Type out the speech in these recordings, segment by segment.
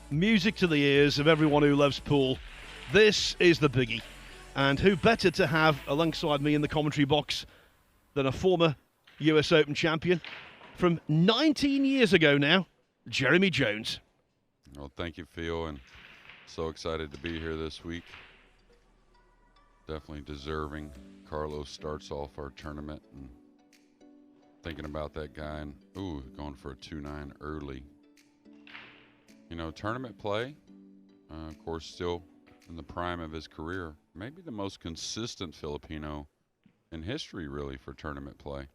music to the ears of everyone who loves pool. This is the biggie. And who better to have alongside me in the commentary box than a former US Open champion from 19 years ago now, Jeremy Jones. Well, thank you, Phil, and so excited to be here this week. Definitely deserving. Carlos starts off our tournament and thinking about that guy and, going for a 2-9 early. You know, tournament play, of course, still in the prime of his career. Maybe the most consistent Filipino in history, really, for tournament play.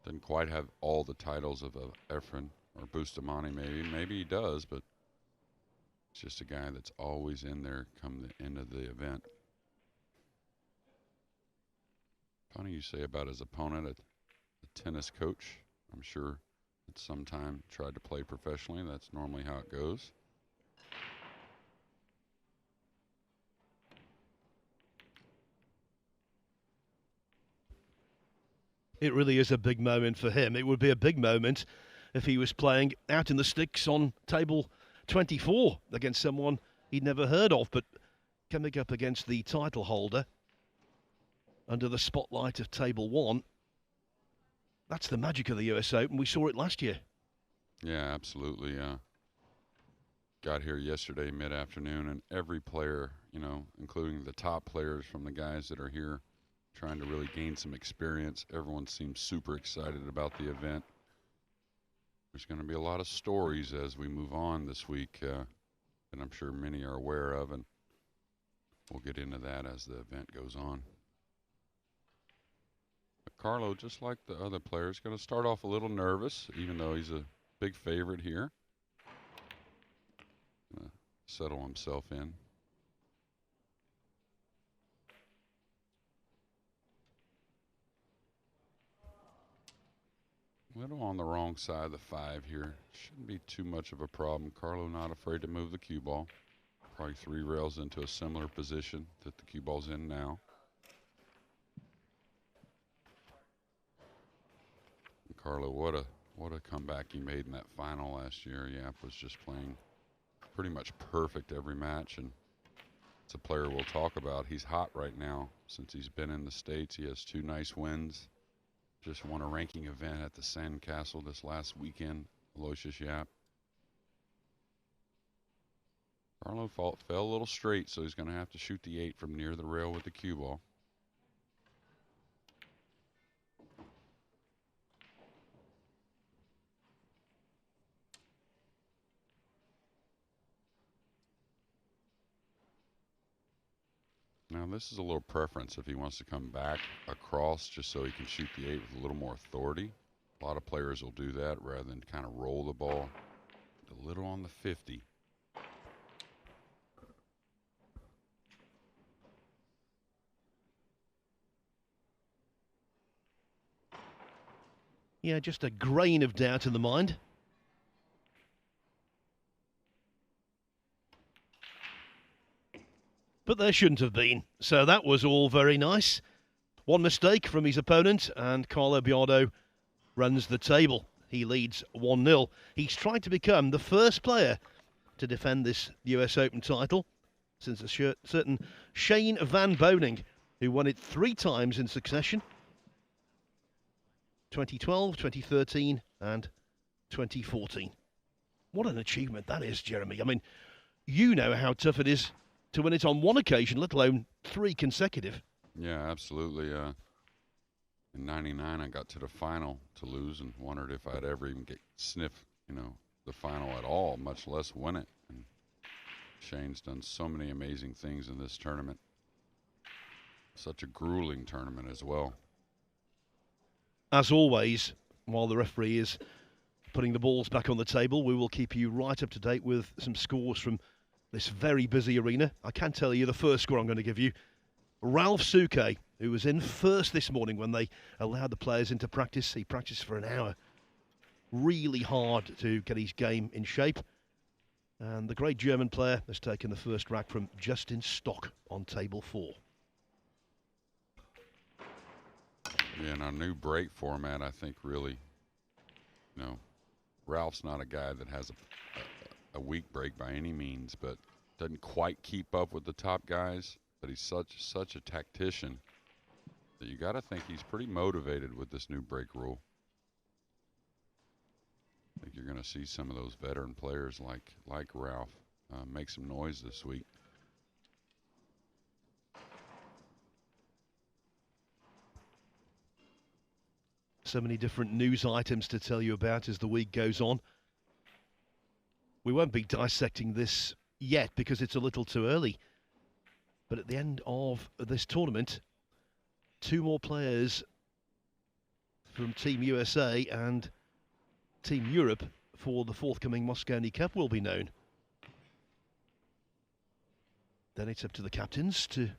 Didn't quite have all the titles of Efren or Bustamante, maybe. Maybe he does, but it's just a guy that's always in there come the end of the event. Funny you say about his opponent, a tennis coach. I'm sure at some time tried to play professionally. That's normally how it goes. It really is a big moment for him. It would be a big moment if he was playing out in the sticks on table 24 against someone he'd never heard of, but coming up against the title holder under the spotlight of table 1. That's the magic of the US Open. We saw it last year. Yeah, absolutely. Got here yesterday mid-afternoon, and every player, you know, including the top players from the guys that are here trying to really gain some experience. Everyone seems super excited about the event. There's going to be a lot of stories as we move on this week that I'm sure many are aware of, and we'll get into that as the event goes on. But Carlo, just like the other players, going to start off a little nervous, even though he's a big favorite here. Settle himself in. A little on the wrong side of the 5 here. Shouldn't be too much of a problem. Carlo not afraid to move the cue ball. Probably 3 rails into a similar position that the cue ball's in now. And Carlo, what a comeback he made in that final last year. Yap was just playing pretty much perfect every match, and it's a player we'll talk about. He's hot right now since he's been in the States. He has 2 nice wins. Just won a ranking event at the Sandcastle this last weekend, Aloysius Yap. Carlo fell a little straight, so he's going to have to shoot the 8 from near the rail with the cue ball. Now this is a little preference if he wants to come back across just so he can shoot the 8 with a little more authority. A lot of players will do that rather than kind of roll the ball a little on the 50. Yeah, just a grain of doubt in the mind. But there shouldn't have been. So that was all very nice. One mistake from his opponent, and Carlo Biado runs the table. He leads 1-0. He's tried to become the first player to defend this US Open title since a certain Shane Van Boning, who won it 3 times in succession. 2012, 2013, and 2014. What an achievement that is, Jeremy. I mean, you know how tough it is to win it on 1 occasion, let alone 3 consecutive. Yeah, absolutely. In '99, I got to the final to lose and wondered if I'd ever even sniff, the final at all, much less win it. And Shane's done so many amazing things in this tournament. Such a grueling tournament as well. As always, while the referee is putting the balls back on the table, we will keep you right up to date with some scores from this very busy arena. I can tell you the first score I'm going to give you. Ralph Souquet, who was in first this morning when they allowed the players into practice. He practiced for an hour. Really hard to get his game in shape. And the great German player has taken the first rack from Justin Stock on table 4. Yeah, and our new break format, I think really, Ralph's not a guy that has a weak break by any means, but doesn't quite keep up with the top guys. But he's such a tactician that you got to think he's pretty motivated with this new break rule. I think you're going to see some of those veteran players like Ralph make some noise this week. So many different news items to tell you about as the week goes on. We won't be dissecting this yet because it's a little too early. But at the end of this tournament, 2 more players from Team USA and Team Europe for the forthcoming Mosconi Cup will be known. Then it's up to the captains to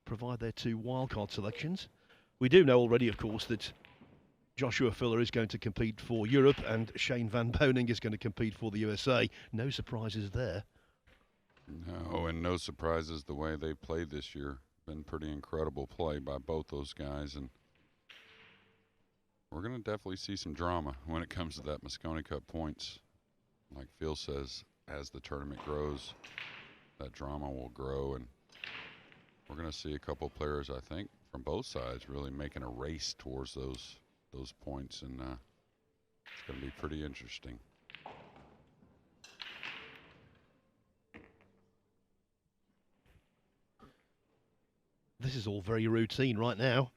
provide their 2 wildcard selections. We do know already, of course, that Joshua Filler is going to compete for Europe and Shane Van Boning is going to compete for the USA. No surprises there. No, and no surprises the way they played this year. Been pretty incredible play by both those guys, and we're going to definitely see some drama when it comes to that Mosconi Cup points. Like Phil says, as the tournament grows, that drama will grow, and we're going to see a couple players, I think, from both sides really making a race towards those points, and it's going to be pretty interesting. This is all very routine right now.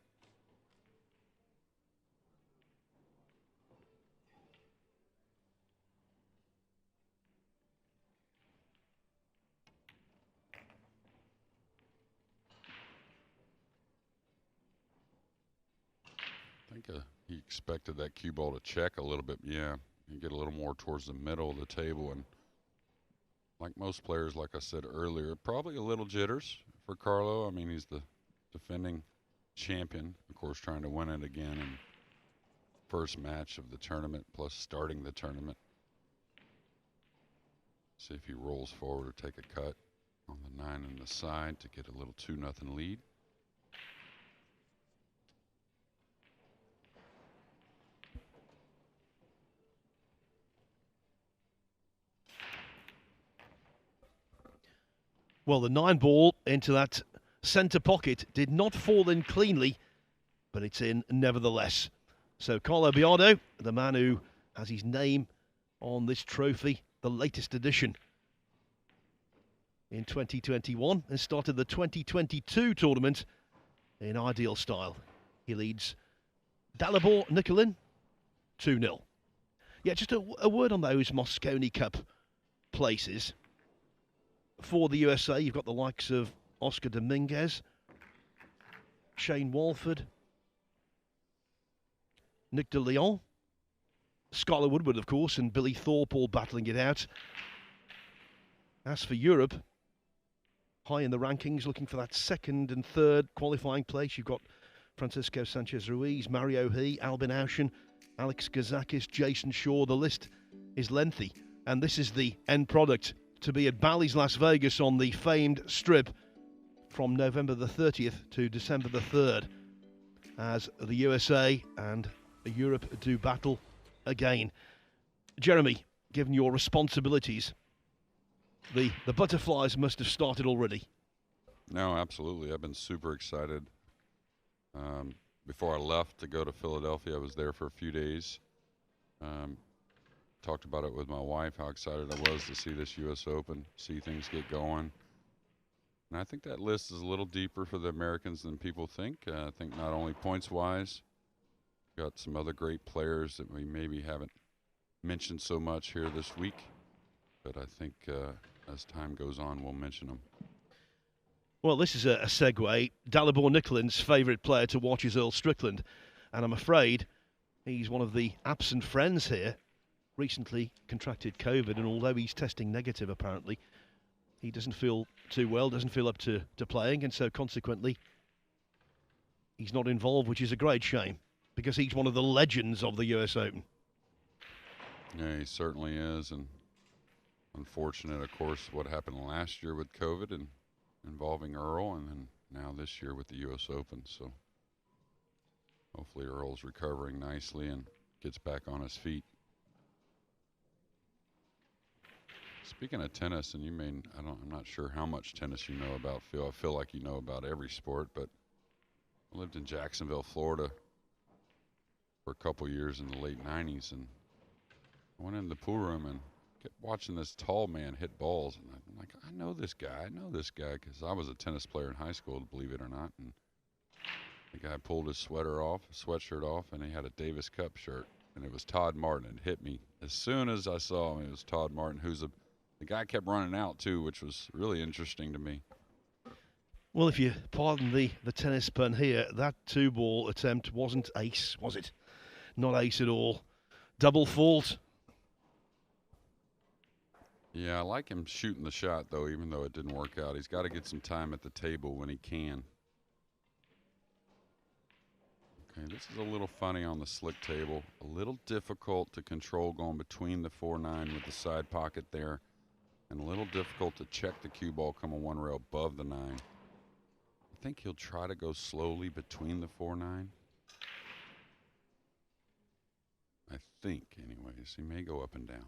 I think he expected that cue ball to check a little bit. Yeah, and get a little more towards the middle of the table. And like most players, like I said earlier, probably a little jitters for Carlo. I mean, he's the defending champion, of course, trying to win it again in first match of the tournament, plus starting the tournament. See if he rolls forward or take a cut on the 9 on the side to get a little 2-0 lead. Well, the 9 ball into that centre pocket did not fall in cleanly, but it's in nevertheless. So Carlo Biado, the man who has his name on this trophy, the latest edition in 2021, and started the 2022 tournament in ideal style. He leads Dalibor Nikolin 2-0. Yeah, just a word on those Mosconi Cup places. For the USA, you've got the likes of Oscar Dominguez, Shane Walford, Nick de Leon, Skylar Woodward, of course, and Billy Thorpe all battling it out. As for Europe, high in the rankings, looking for that 2nd and 3rd qualifying place, you've got Francisco Sanchez-Ruiz, Mario He, Albin Auschen, Alex Gazakis, Jason Shaw. The list is lengthy, and this is the end product to be at Bally's Las Vegas on the famed Strip from November the 30th to December the 3rd, as the USA and Europe do battle again. Jeremy, given your responsibilities, the butterflies must have started already. No, absolutely. I've been super excited. Before I left to go to Philadelphia, I was there for a few days. Talked about it with my wife, how excited I was to see this U.S. Open, see things get going. And I think that list is a little deeper for the Americans than people think. I think not only points-wise, got some other great players that we maybe haven't mentioned so much here this week. But I think as time goes on, we'll mention them. Well, this is a segue. Dalibor Nikolin's favourite player to watch is Earl Strickland. And I'm afraid he's one of the absent friends here. Recently contracted COVID, and although he's testing negative apparently, he doesn't feel too well, doesn't feel up to playing, and so consequently he's not involved, which is a great shame, because he's one of the legends of the US Open. Yeah, he certainly is, and unfortunate, of course, what happened last year with COVID and involving Earl, and then now this year with the US Open. So hopefully Earl's recovering nicely and gets back on his feet. Speaking of tennis, and you mean, I'm not sure how much tennis you know about, Phil. I feel like you know about every sport, but I lived in Jacksonville, Florida for a couple years in the late 90s, and I went in the pool room and kept watching this tall man hit balls, and I'm like, I know this guy, because I was a tennis player in high school, believe it or not, and the guy pulled his sweatshirt off, and he had a Davis Cup shirt, and it was Todd Martin. It hit me as soon as I saw him. It was Todd Martin, the guy kept running out too, which was really interesting to me. Well, if you pardon the tennis pun here, that 2-ball attempt wasn't ace, was it? Not ace at all. Double fault. Yeah, I like him shooting the shot, though, even though it didn't work out. He's got to get some time at the table when he can. Okay, this is a little funny on the slick table. A little difficult to control going between the 4-9 with the side pocket there, and a little difficult to check the cue ball coming one rail above the 9. I think he'll try to go slowly between the 4-9. I think, anyways. He may go up and down.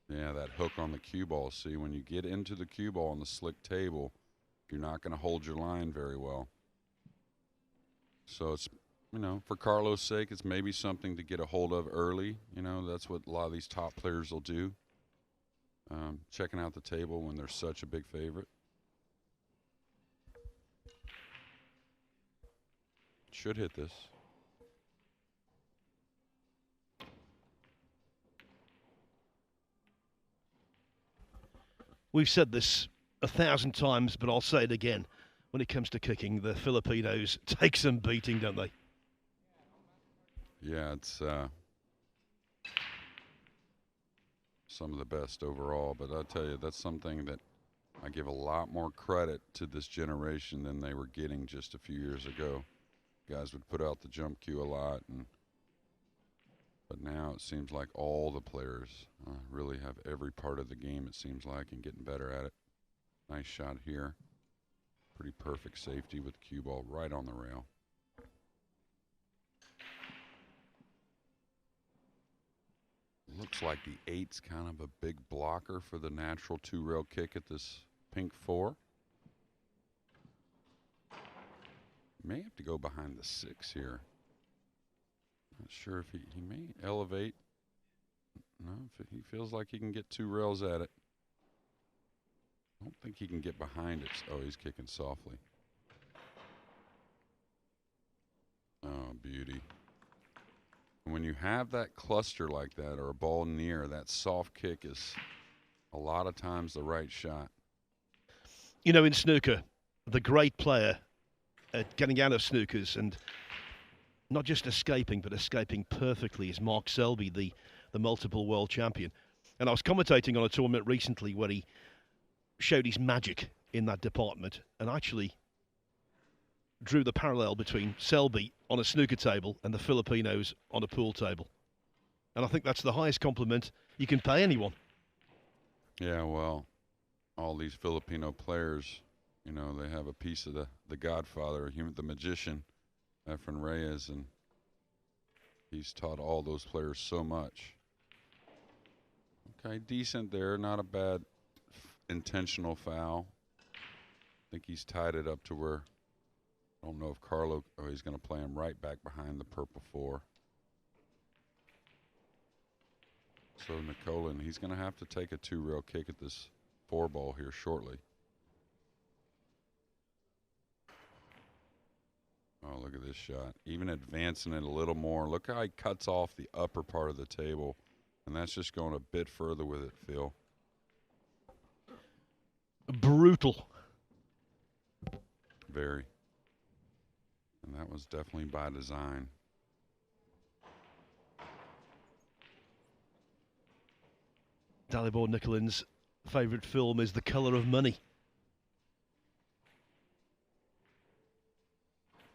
Yeah, that hook on the cue ball. See, when you get into the cue ball on the slick table, you're not going to hold your line very well. So it's, for Carlo's sake, it's maybe something to get a hold of early. That's what a lot of these top players will do. Checking out the table when they're such a big favorite. Should hit this. We've said this 1,000 times, but I'll say it again. When it comes to kicking, the Filipinos take some beating, don't they? Yeah, it's some of the best overall. But I'll tell you, that's something that I give a lot more credit to this generation than they were getting just a few years ago. Guys would put out the jump cue a lot, but now it seems like all the players really have every part of the game, it seems like, and getting better at it. Nice shot here. Pretty perfect safety with cue ball right on the rail. Looks like the 8's kind of a big blocker for the natural 2-rail kick at this pink 4. May have to go behind the 6 here. Not sure if he may elevate. No, if he feels like he can get 2 rails at it. I don't think he can get behind it. Oh, he's kicking softly. Oh, beauty. And when you have that cluster like that or a ball near, that soft kick is a lot of times the right shot. In snooker, the great player at getting out of snookers and not just escaping, but escaping perfectly is Mark Selby, the multiple world champion. And I was commentating on a tournament recently where he showed his magic in that department and actually drew the parallel between Selby on a snooker table and the Filipinos on a pool table. And I think that's the highest compliment you can pay anyone. Yeah, well, all these Filipino players, they have a piece of the Godfather, the magician, Efren Reyes, and he's taught all those players so much. Okay, decent there, not a bad intentional foul. I think he's tied it up to where, I don't know if Carlo, he's going to play him right back behind the purple 4. So Nikolin, he's going to have to take a 2-rail kick at this 4-ball here shortly. Oh, look at this shot. Even advancing it a little more. Look how he cuts off the upper part of the table. And that's just going a bit further with it, Phil. Brutal. Very. And that was definitely by design. Dalibor Nikolin's favourite film is The Colour of Money.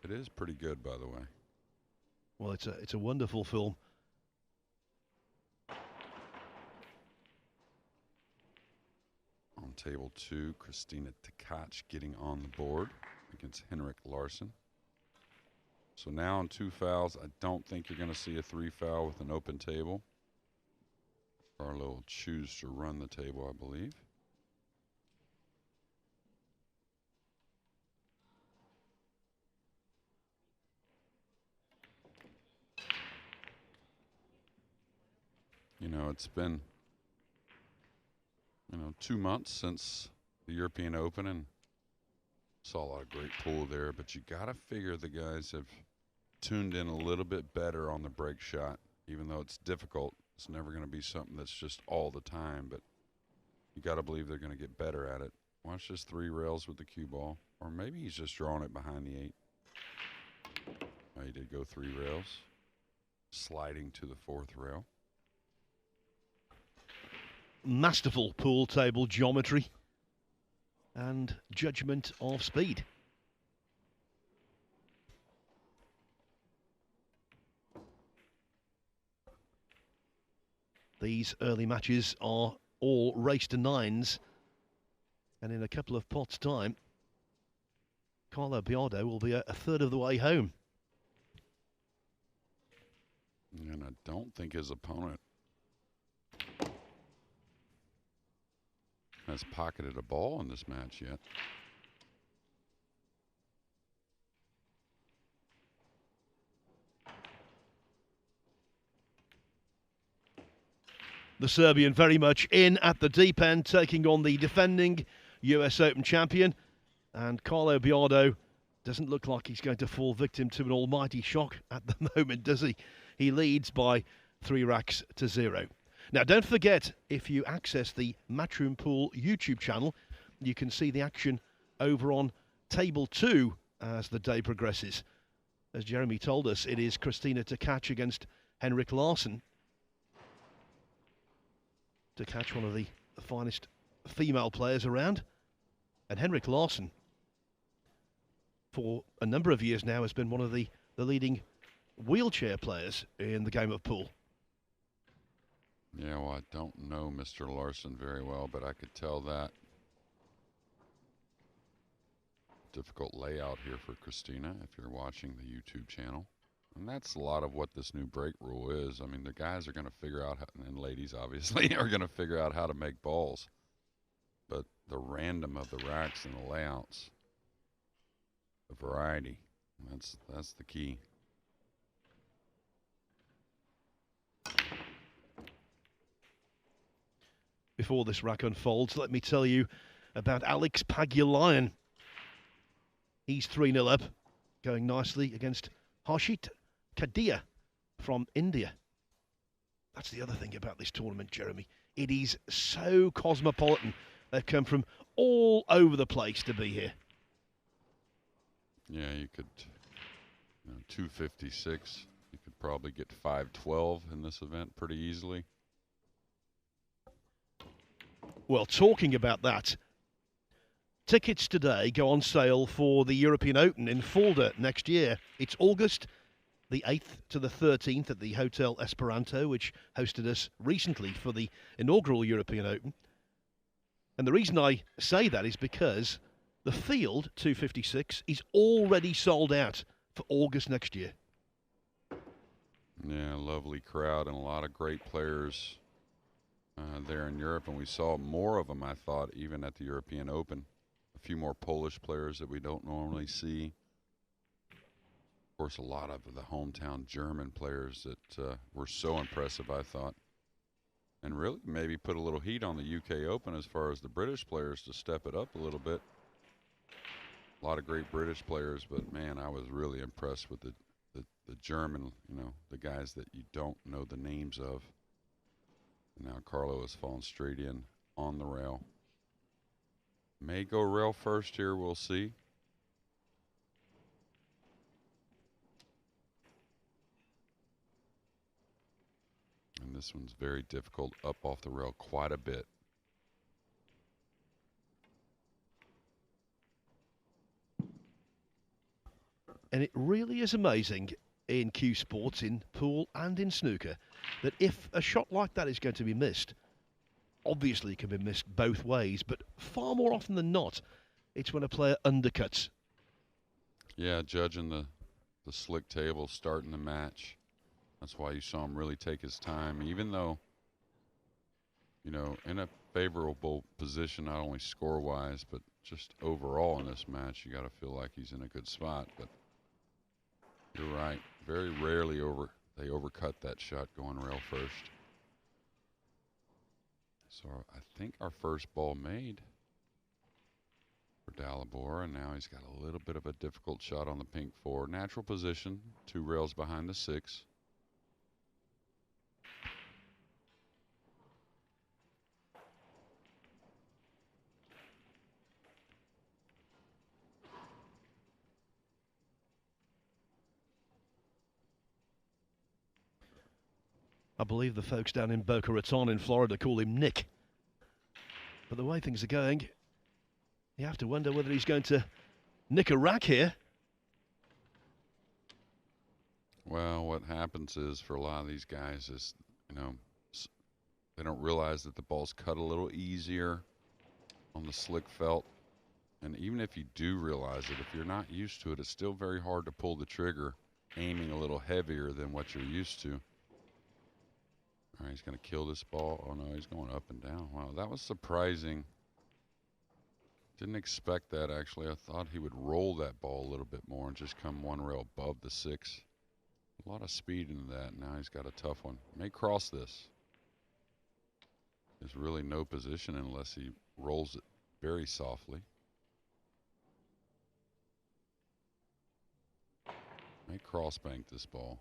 It is pretty good, by the way. Well, it's a wonderful film. On table 2, Christina Tkach getting on the board against Henrik Larsson. So now on 2 fouls, I don't think you're going to see a 3 foul with an open table. Carlo will choose to run the table, I believe. You know, it's been, 2 months since the European Open, and saw a lot of great pool there, but you got to figure the guys have tuned in a little bit better on the break shot. Even though it's difficult, it's never going to be something that's just all the time, but you got to believe they're going to get better at it. Watch this 3 rails with the cue ball, or maybe he's just drawing it behind the 8. Oh, he did go 3 rails, sliding to the 4th rail. Masterful pool table geometry and judgment of speed. These early matches are all race to 9s, and in a couple of pots' time, Carlo Biado will be a third of the way home. And I don't think his opponent has pocketed a ball in this match yet. The Serbian very much in at the deep end, taking on the defending US Open champion. And Carlo Biado doesn't look like he's going to fall victim to an almighty shock at the moment, does he? He leads by 3 racks to 0. Now, don't forget, if you access the Matchroom Pool YouTube channel, you can see the action over on Table 2 as the day progresses. As Jeremy told us, it is Christina to catch against Henrik Larsson. To catch one of the finest female players around. And Henrik Larsson, for a number of years now, has been one of the leading wheelchair players in the game of pool. Yeah, well, I don't know Mr. Larsson very well, but I could tell that. Difficult layout here for Christina if you're watching the YouTube channel. And that's a lot of what this new break rule is. I mean, the guys are going to figure out, and ladies obviously, are going to figure out how to make balls. But the random of the racks and the layouts, the variety, that's the key. Before this rack unfolds, let me tell you about Alex Pagialian. He's 3-0 up, going nicely against Harshit Kadia from India. That's the other thing about this tournament, Jeremy. It is so cosmopolitan. They've come from all over the place to be here. Yeah, you could, 256. You could probably get 512 in this event pretty easily. Well, talking about that, tickets today go on sale for the European Open in Fulda next year. It's August the 8th to the 13th at the Hotel Esperanto, which hosted us recently for the inaugural European Open. And the reason I say that is because the field, 256, is already sold out for August next year. Yeah, lovely crowd and a lot of great players there in Europe. And we saw more of them, I thought, even at the European Open. A few more Polish players that we don't normally see. Of course, a lot of the hometown German players that were so impressive, I thought. And really maybe put a little heat on the UK Open as far as the British players to step it up a little bit. A lot of great British players, but man, I was really impressed with the German, the guys that you don't know the names of. And now Carlo has fallen straight in on the rail. May go rail first here, we'll see. And this one's very difficult, up off the rail quite a bit. And it really is amazing in Q Sports, in pool and in snooker, that if a shot like that is going to be missed, obviously it can be missed both ways, but far more often than not, it's when a player undercuts. Yeah, judging the the slick table starting the match. That's why you saw him really take his time, even though, you know, in a favorable position, not only score-wise, but just overall in this match, you got to feel like he's in a good spot. But you're right. Very rarely they overcut that shot going rail first. So I think our first ball made for Dalibor, and now he's got a little bit of a difficult shot on the pink 4. Natural position, 2 rails behind the 6. I believe the folks down in Boca Raton in Florida call him Nick. But the way things are going, you have to wonder whether he's going to nick a rack here. Well, what happens is for a lot of these guys is, you know, they don't realize that the ball's cut a little easier on the slick felt. And even if you do realize it, if you're not used to it, it's still very hard to pull the trigger aiming a little heavier than what you're used to. All right, he's going to kill this ball. Oh, no, he's going up and down. Wow, that was surprising. Didn't expect that, actually. I thought he would roll that ball a little bit more and just come 1 rail above the 6. A lot of speed into that. Now he's got a tough one. May cross this. There's really no position unless he rolls it very softly. May cross bank this ball.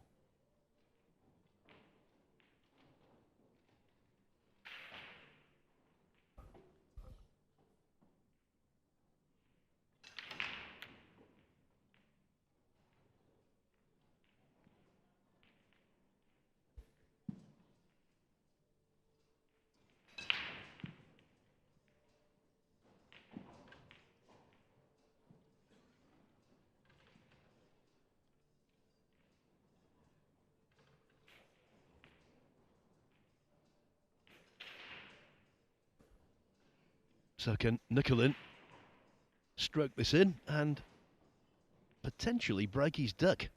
So can Nikolin stroke this in and potentially break his duck?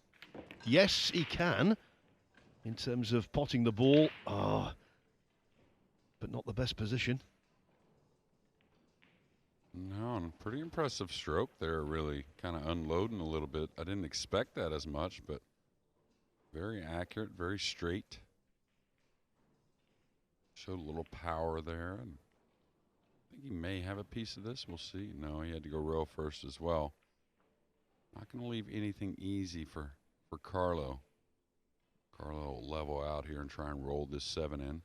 Yes, he can, in terms of potting the ball. Oh, but not the best position. No, pretty impressive stroke there, really kind of unloading a little bit. I didn't expect that as much, but very accurate, very straight. Showed a little power there, and I think he may have a piece of this. We'll see. No, he had to go rail first as well. Not going to leave anything easy for Carlo. Carlo will level out here and try and roll this 7 in.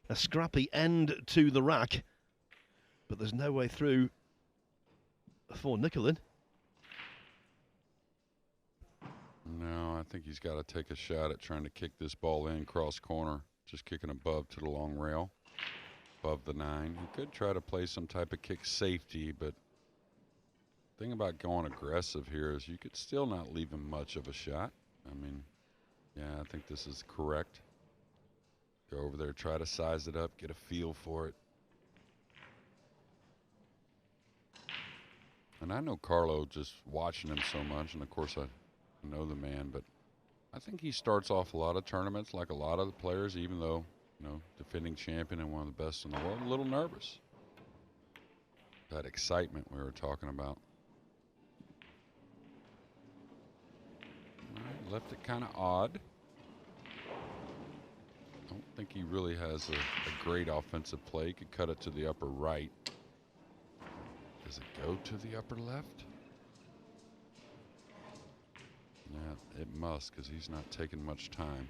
A scrappy end to the rack, but there's no way through for Nikolin. No, I think he's got to take a shot at trying to kick this ball in cross corner, just kicking above to the long rail, above the 9. He could try to play some type of kick safety, but the thing about going aggressive here is you could still not leave him much of a shot. I mean, yeah, I think this is correct. Go over there, try to size it up, get a feel for it. And I know Carlo just watching him so much, and of course I know the man, but I think he starts off a lot of tournaments like a lot of the players, even though, you know, defending champion and one of the best in the world, a little nervous. That excitement we were talking about. All right, left it kind of odd. I don't think he really has a great offensive play. He could cut it to the upper right. Does it go to the upper left? Yeah, it must, because he's not taking much time.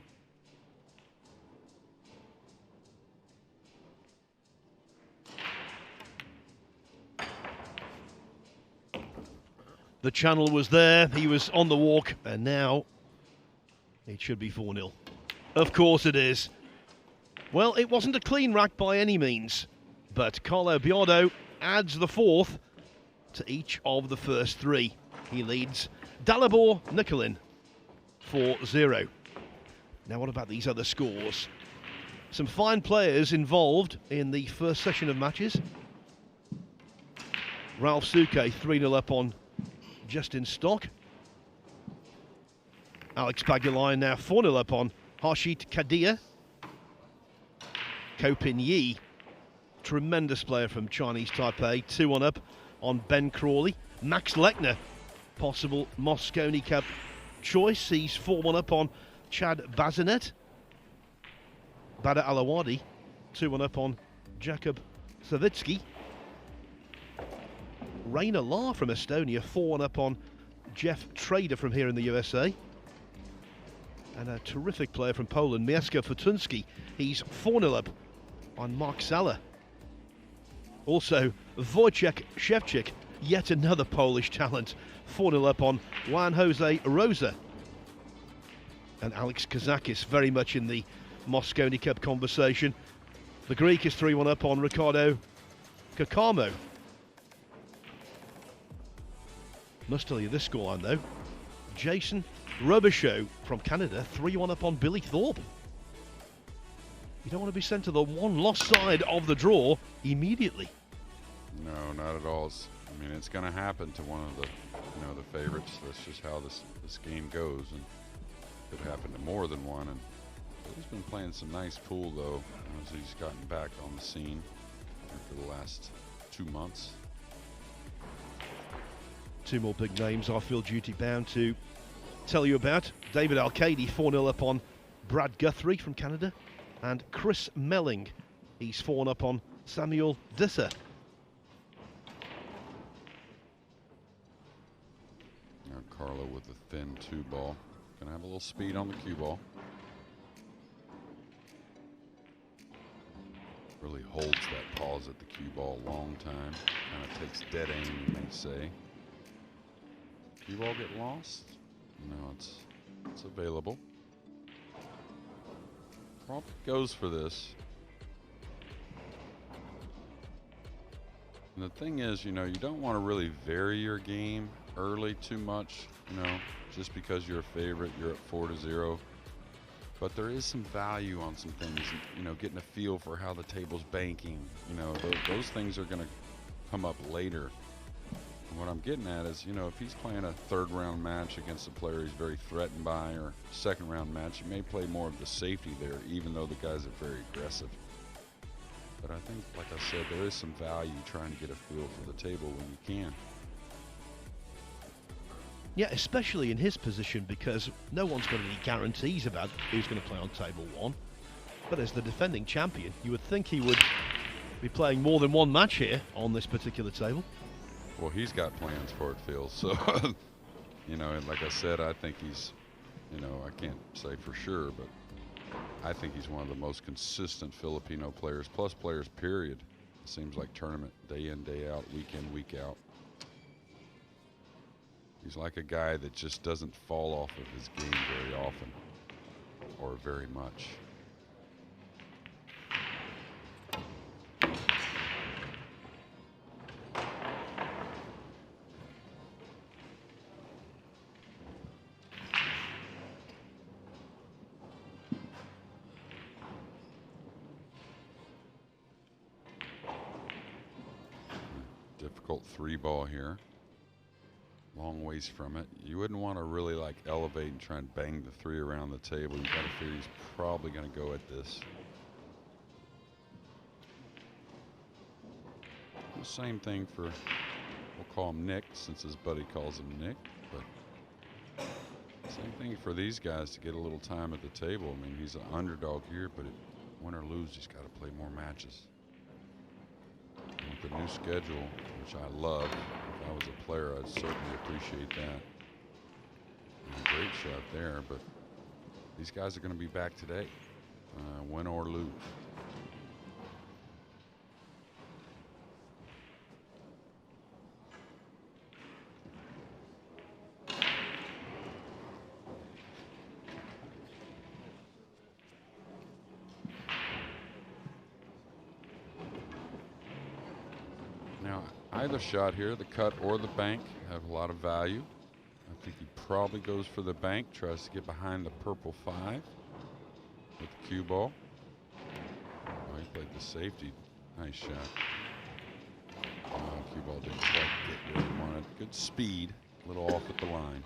The channel was there, he was on the walk, and now it should be 4-0. Of course it is. Well, it wasn't a clean rack by any means, but Carlo Biado adds the fourth to each of the first three. He leads Dalibor Nikolin 4-0. Now what about these other scores? Some fine players involved in the first session of matches. Ralph Suke 3-0 up on Justin Stock. Alex Pagulayan now 4-0 up on Harshit Kadia. Ko Pin Yi, tremendous player from Chinese Taipei, 2-1 up on Ben Crawley. Max Lechner, possible Mosconi Cup choice, he's 4-1 up on Chad Bazinet. Badr Alawadi, 2-1 up on Jakub Savitsky. Rainer Lahr from Estonia, 4-1 up on Jeff Trader from here in the USA. And a terrific player from Poland, Mieszko Fortunski, he's 4-0 up on Mark Sala. Also, Wojciech Szewczyk, yet another Polish talent, 4-0 up on Juan Jose Rosa. And Alex Kazakis very much in the Mosconi Cup conversation. The Greek is 3-1 up on Ricardo Kakamo. Must tell you this scoreline though. Jason Robichaud from Canada, 3-1 up on Billy Thorpe. You don't want to be sent to the one-loss side of the draw immediately. No, not at all. I mean, it's going to happen to one of the, the favorites. That's just how this game goes, and it could happen to more than one. And he's been playing some nice pool though, as he's gotten back on the scene for the last 2 months. Two more big names I feel duty bound to tell you about. David Alcady, 4-0 up on Brad Guthrie from Canada. And Chris Melling, he's 4-1 up on Samuel Disser. Now Carlo with the thin 2-ball. Gonna have a little speed on the cue ball. Really holds that pause at the cue ball a long time. Kind of takes dead aim, you may say. Cue ball get lost? No, it's available. Probably goes for this. And the thing is, you don't want to really vary your game early too much, just because you're a favorite, you're at 4-0. But there is some value on some things, getting a feel for how the table's banking. Those things are going to come up later. And what I'm getting at is, if he's playing a third-round match against a player he's very threatened by, or second-round match, he may play more of the safety there, even though the guys are very aggressive. But I think, like I said, there is some value trying to get a feel for the table when you can. Yeah, especially in his position, because no one's got any guarantees about who's going to play on table one. But as the defending champion, you would think he would be playing more than one match here on this particular table. Well, he's got plans for it, Phil. So, and like I said, I think he's, I can't say for sure, but I think he's one of the most consistent Filipino players, plus players, period. It seems like tournament, day in, day out, week in, week out. He's like a guy that just doesn't fall off of his game very often, or very much. Difficult 3-ball here. Long ways from it. You wouldn't want to really elevate and try and bang the 3 around the table. You got to figure he's probably going to go at this. The same thing for, we'll call him Nick, since his buddy calls him Nick, but same thing for these guys to get a little time at the table. I mean, he's an underdog here, but win or lose, he's got to play more matches. With the new schedule, which I love, if I was a player, I'd certainly appreciate that. And a great shot there, but these guys are going to be back today, win or lose. Either shot here, the cut or the bank, have a lot of value. I think he probably goes for the bank, tries to get behind the purple 5 with the cue ball. Oh, he played the safety. Nice shot. Cue ball didn't quite get where he wanted. Good speed, a little off at the line.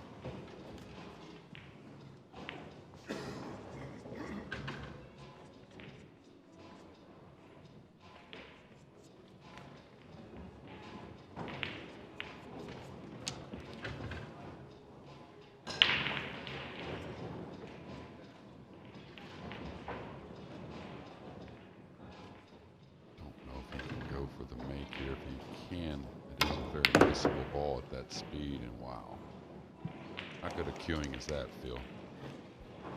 Speed, and wow, how good a cueing is that, Phil?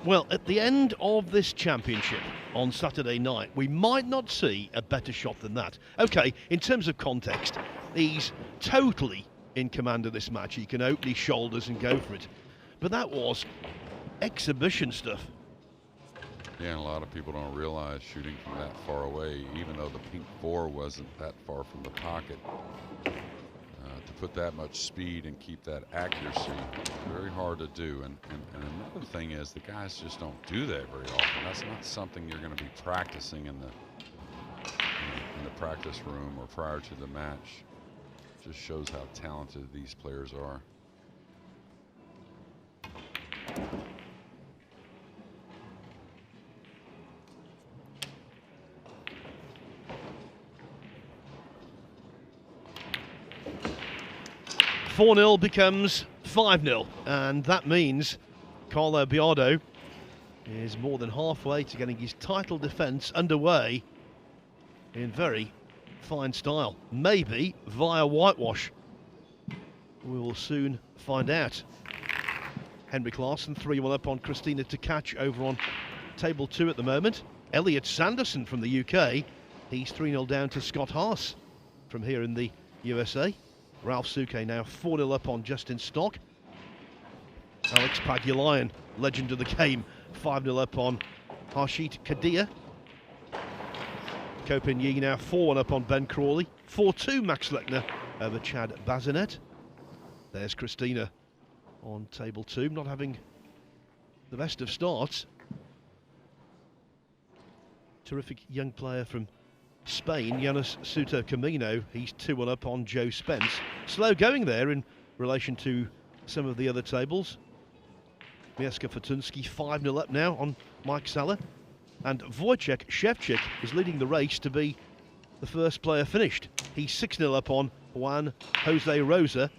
Well, at the end of this championship on Saturday night, we might not see a better shot than that. Okay, in terms of context, he's totally in command of this match. He can open his shoulders and go for it. But that was exhibition stuff. Yeah, and a lot of people don't realize shooting from that far away, even though the pink 4 wasn't that far from the pocket, to put that much speed and keep that accuracy, very hard to do. And another thing is, the guys just don't do that very often. That's not something you're going to be practicing in the practice room or prior to the match. Just shows how talented these players are. $4-0 becomes 5-0, and that means Carlo Biado is more than halfway to getting his title defence underway in very fine style, maybe via whitewash. We will soon find out. Henrik Larsson 3-1 up on Christina Tkach over on table 2 at the moment. Elliot Sanderson from the UK, he's 3-0 down to Scott Haas from here in the USA. Ralph Suke now 4-0 up on Justin Stock. Alex Pagulayan, legend of the game, 5-0 up on Harshit Kadir. Kopin Yi now 4-1 up on Ben Crawley. 4-2 Max Lechner over Chad Bazinet. There's Christina on table 2, not having the best of starts. Terrific young player from Spain, Jonas Suter Camino, he's 2-1 up on Joe Spence. Slow going there in relation to some of the other tables. Mieszka Fortunski 5-0 up now on Mike Sala. And Wojciech Szewczyk is leading the race to be the first player finished. He's 6-0 up on Juan Jose Rosa.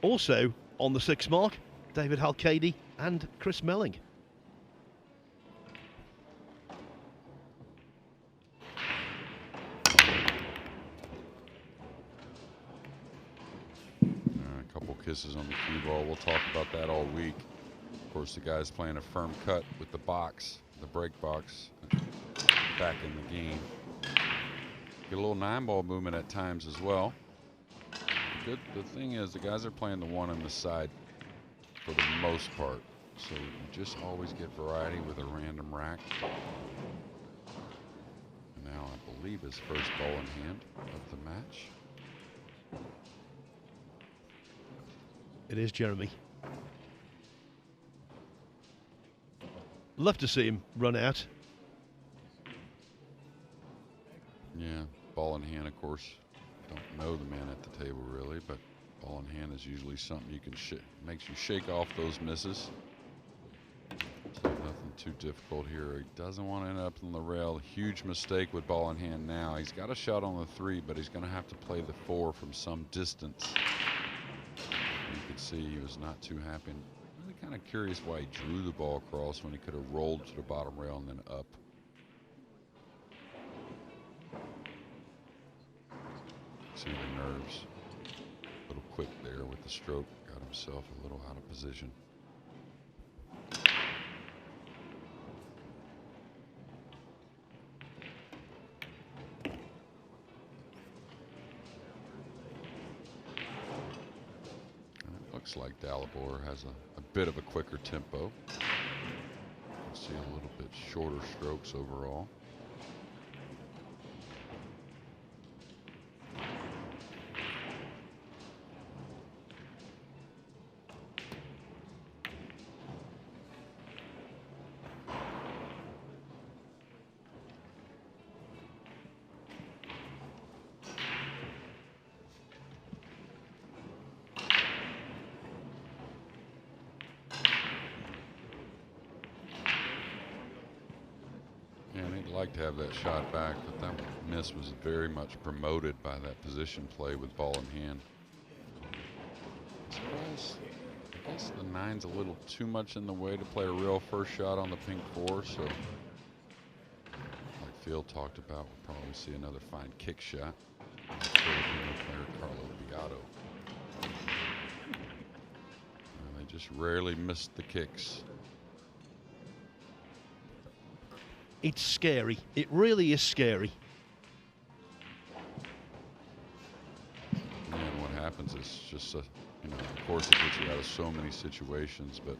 Also on the 6 mark, David Halkady and Chris Melling. Kisses on the cue ball. We'll talk about that all week. Of course, the guy's playing a firm cut with the box, the break box, back in the game. Get a little 9-ball movement at times as well. The thing is, the guys are playing the 1 on the side for the most part, so you just always get variety with a random rack. And now I believe his first ball in hand of the match. It is Jeremy. Love to see him run out. Yeah, ball in hand, of course. Don't know the man at the table really, but ball in hand is usually something you can makes you shake off those misses. So nothing too difficult here. He doesn't want to end up on the rail. Huge mistake with ball in hand now. He's got a shot on the 3, but he's going to have to play the 4 from some distance. You could see he was not too happy. And really kind of curious why he drew the ball across when he could have rolled to the bottom rail and then up. See the nerves. A little quick there with the stroke. Got himself a little out of position. Looks like Dalibor has a bit of a quicker tempo. See a little bit shorter strokes overall. like to have that shot back, but that miss was very much promoted by that position play with ball in hand. I guess the 9's a little too much in the way to play a real first shot on the pink 4, so like Phil talked about, we'll probably see another fine kick shot. Filipino player Carlo Biado. They just rarely miss the kicks. It's scary. It really is scary. And what happens is just you know, of course it gets you out of so many situations, but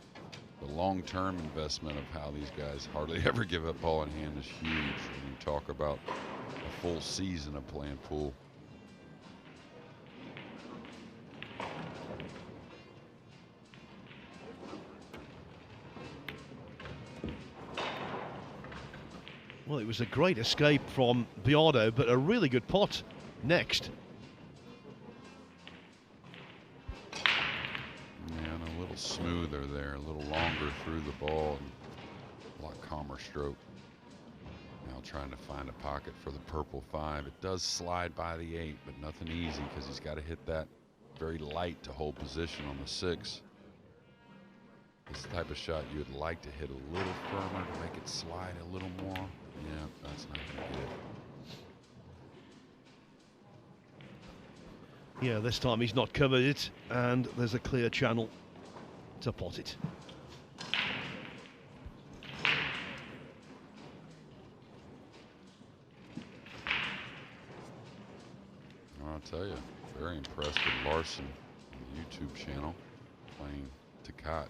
the long-term investment of how these guys hardly ever give up ball in hand is huge when you talk about a full season of playing pool. Well, it was a great escape from Biado, but a really good pot next. Yeah, and a little smoother there, a little longer through the ball, and a lot calmer stroke. Now trying to find a pocket for the purple 5. It does slide by the 8, but nothing easy because he's got to hit that very light to hold position on the 6. This is the type of shot you would like to hit a little firmer to make it slide a little more. Yeah, that's not going to get it. Yeah, this time he's not covered it, and there's a clear channel to pot it. I'll tell you, very impressed with Larson on the YouTube channel, playing Tkach.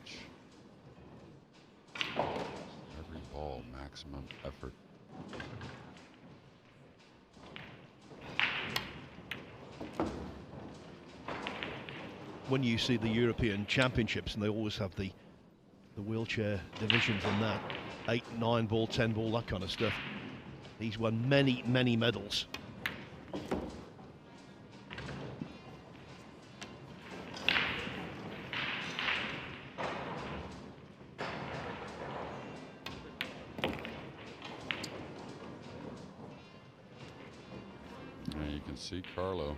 Every ball, maximum effort. When you see the European Championships, and they always have the wheelchair divisions in that, 8, 9 ball, 10 ball, that kind of stuff. He's won many, many medals. You can see Carlo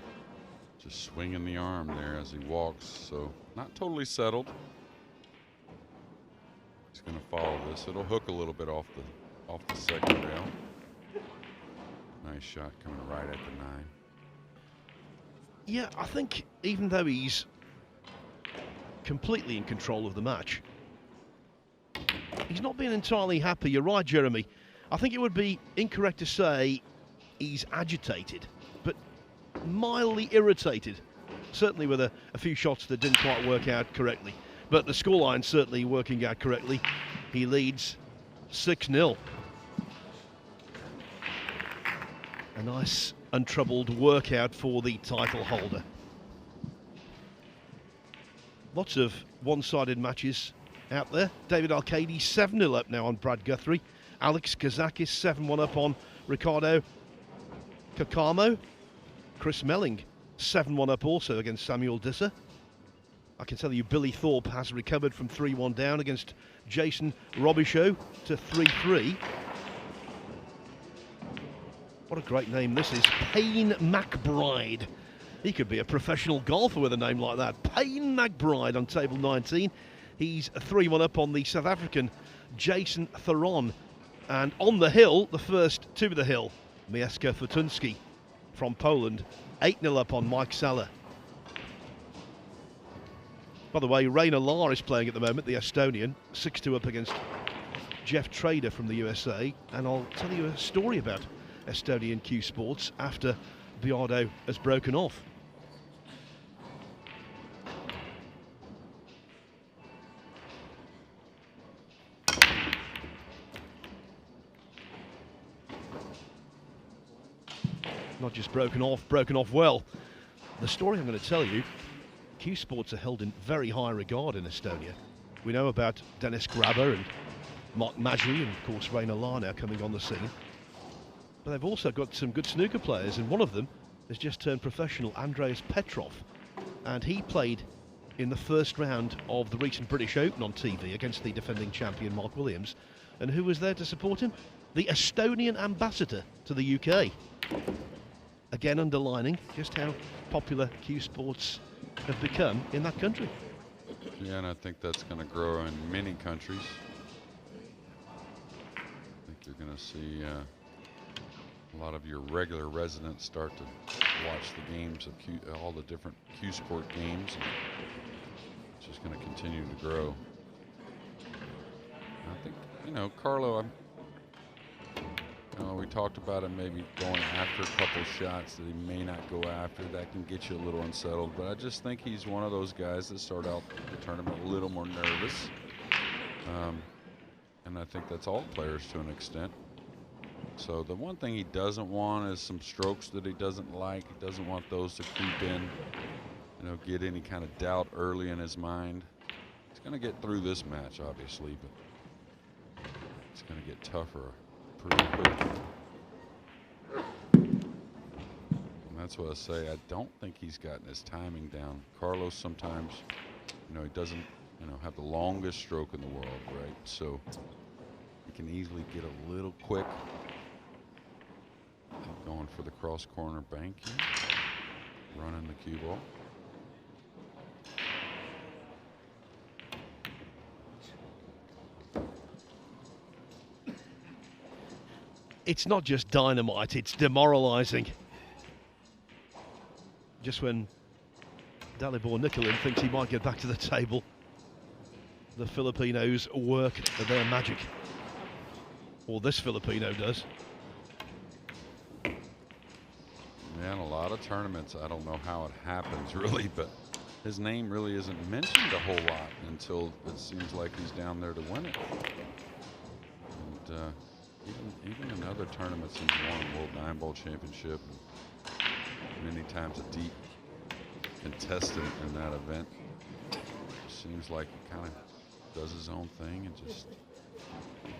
just swinging the arm there as he walks, so not totally settled. He's going to follow this. It'll hook a little bit off the second rail. Nice shot coming right at the 9. Yeah, I think even though he's completely in control of the match, he's not been entirely happy. You're right, Jeremy. I think it would be incorrect to say he's agitated, but mildly irritated. Certainly with a few shots that didn't quite work out correctly. But the scoreline certainly working out correctly. He leads 6-0. A nice untroubled workout for the title holder. Lots of one-sided matches out there. David Arcady 7-0 up now on Brad Guthrie. Alex Kazakis 7-1 up on Ricardo Kakamo. Chris Melling 7-1 up also against Samuel Disser. I can tell you Billy Thorpe has recovered from 3-1 down against Jason Robichaud to 3-3. What a great name this is. Payne McBride. He could be a professional golfer with a name like that. Payne McBride on table 19. He's 3-1 up on the South African Jason Theron. And on the hill, the first to the hill, Mieszko Fortunski from Poland, 8-0 up on Mike Saller. By the way, Rainer Lahr is playing at the moment, the Estonian, 6-2 up against Jeff Trader from the USA. And I'll tell you a story about Estonian Q Sports after Biado has broken off. Not just broken off well. The story I'm going to tell you, Q Sports are held in very high regard in Estonia. We know about Dennis Grabber and Mark Maggi and of course Rainer Lahr now coming on the scene. But they've also got some good snooker players, and one of them has just turned professional, Andreas Petrov. And he played in the first round of the recent British Open on TV against the defending champion Mark Williams And who was there to support him? The Estonian ambassador to the UK. Again, underlining just how popular cue sports have become in that country. Yeah, and I think that's going to grow in many countries. I think you're going to see a lot of your regular residents start to watch the games of all the different cue sport games. And it's just going to continue to grow. I think, you know, Carlo, we talked about him maybe going after a couple shots that he may not go after. That can get you a little unsettled. But I just think he's one of those guys that start out the tournament a little more nervous. And I think that's all players to an extent. So the one thing he doesn't want is some strokes that he doesn't like. He doesn't want those to creep in, you know, get any kind of doubt early in his mind. He's going to get through this match, obviously, but it's going to get tougher pretty quick. And that's what I say. I don't think he's gotten his timing down. Carlos sometimes, you know, he doesn't, you know, have the longest stroke in the world, right? So he can easily get a little quick. Going for the cross corner bank here. Running the cue ball. It's not just dynamite, it's demoralizing. Just when Dalibor Nikolin thinks he might get back to the table, the Filipinos work their magic. Or this Filipino does. Yeah, in a lot of tournaments, I don't know how it happens really, but his name really isn't mentioned a whole lot until it seems like he's down there to win it. And even in other tournaments, he's won World Nineball Championship, and many times a deep contestant in that event. Seems like he kind of does his own thing and just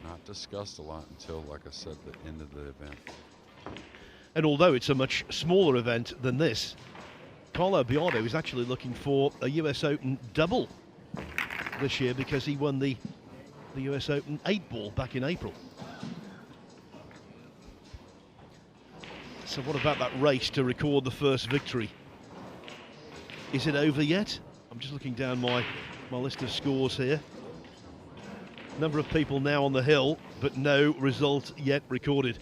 not discussed a lot until, like I said, the end of the event. And although it's a much smaller event than this, Carlo Biado is actually looking for a US Open double this year because he won the US Open 8-ball back in April. So what about that race to record the first victory? Is it over yet? I'm just looking down my list of scores here. Number of people now on the hill, but no result yet recorded.